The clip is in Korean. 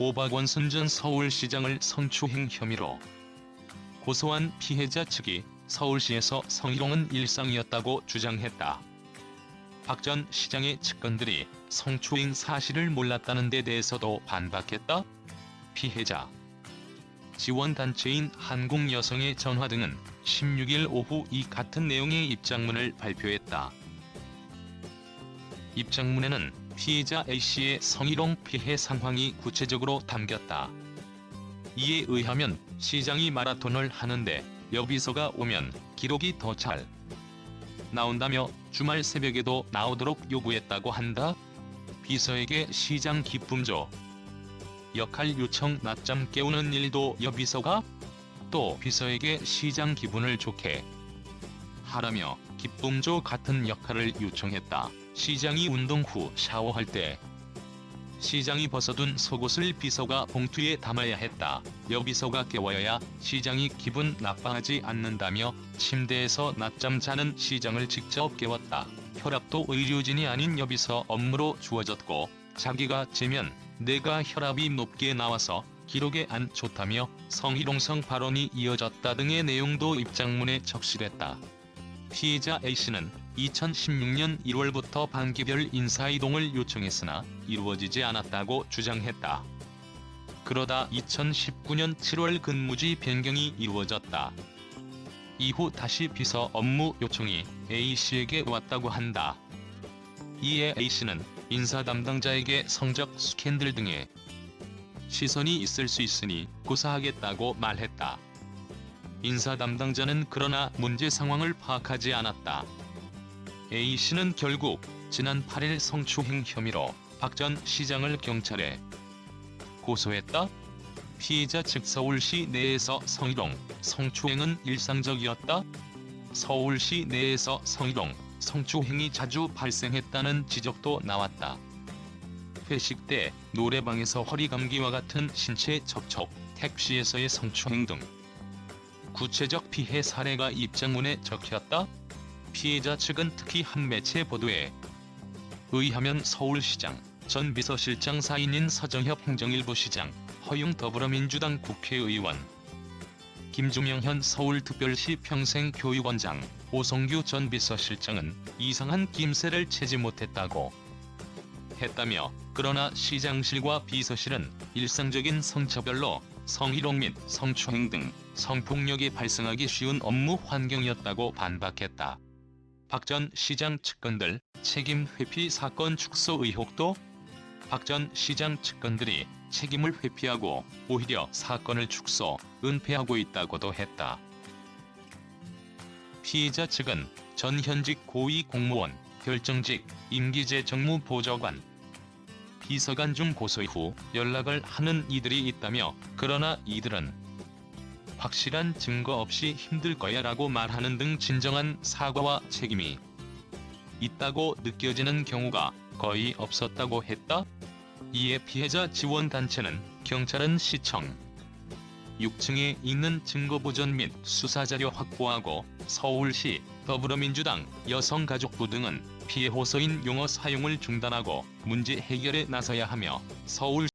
오박원순 전 서울시장을 성추행 혐의로 고소한 피해자 측이 서울시에서 성희롱은 일상이었다고 주장했다. 박 전 시장의 측근들이 성추행 사실을 몰랐다는 데 대해서도 반박했다. 피해자 지원단체인 한국여성의 전화 등은 16일 오후 이 같은 내용의 입장문을 발표했다. 입장문에는 피해자 A씨의 성희롱 피해 상황이 구체적으로 담겼다. 이에 의하면 시장이 마라톤을 하는데 여비서가 오면 기록이 더 잘 나온다며 주말 새벽에도 나오도록 요구했다고 한다. 비서에게 시장 기쁨조 역할 요청 낮잠 깨우는 일도 여비서가 또 비서에게 시장 기분을 좋게 하라며 기쁨조 같은 역할을 요청했다. 시장이 운동 후 샤워할 때 시장이 벗어둔 속옷을 비서가 봉투에 담아야 했다. 여비서가 깨워야 시장이 기분 나빠하지 않는다며 침대에서 낮잠 자는 시장을 직접 깨웠다. 혈압도 의료진이 아닌 여비서 업무로 주어졌고 자기가 재면 내가 혈압이 높게 나와서 기록에 안 좋다며 성희롱성 발언이 이어졌다 등의 내용도 입장문에 적시됐다. 피해자 A씨는 2016년 1월부터 반기별 인사이동을 요청했으나 이루어지지 않았다고 주장했다. 그러다 2019년 7월 근무지 변경이 이루어졌다. 이후 다시 비서 업무 요청이 A씨에게 왔다고 한다. 이에 A씨는 인사 담당자에게 성적 스캔들 등의 시선이 있을 수 있으니 고사하겠다고 말했다. 인사 담당자는 그러나 문제 상황을 파악하지 않았다. A씨는 결국 지난 8일 성추행 혐의로 박 전 시장을 경찰에 고소했다. 피해자 측 서울시 내에서 성희롱, 성추행은 일상적이었다. 서울시 내에서 성희롱, 성추행이 자주 발생했다는 지적도 나왔다. 회식 때 노래방에서 허리 감기와 같은 신체 접촉, 택시에서의 성추행 등 구체적 피해 사례가 입장문에 적혔다. 피해자 측은 특히 한 매체 보도에 의하면 서울시장, 전 비서실장 사인인 서정협 행정일부 시장, 허용 더불어민주당 국회의원, 김주명 현 서울특별시 평생교육원장, 오성규 전 비서실장은 이상한 김새를 채지 못했다고 했다며 그러나 시장실과 비서실은 일상적인 성차별로 성희롱 및 성추행 등 성폭력이 발생하기 쉬운 업무 환경이었다고 반박했다. 박 전 시장 측근들 책임 회피 사건 축소 의혹도 박 전 시장 측근들이 책임을 회피하고 오히려 사건을 축소, 은폐하고 있다고도 했다. 피해자 측은 전 현직 고위 공무원, 결정직, 임기제 정무보좌관, 비서관 중 고소 후 연락을 하는 이들이 있다며 그러나 이들은 확실한 증거 없이 힘들 거야 라고 말하는 등 진정한 사과와 책임이 있다고 느껴지는 경우가 거의 없었다고 했다. 이에 피해자 지원단체는 경찰은 시청 6층에 있는 증거보전 및 수사자료 확보하고 서울시, 더불어민주당, 여성가족부 등은 피해 호소인 용어 사용을 중단하고 문제 해결에 나서야 하며 서울시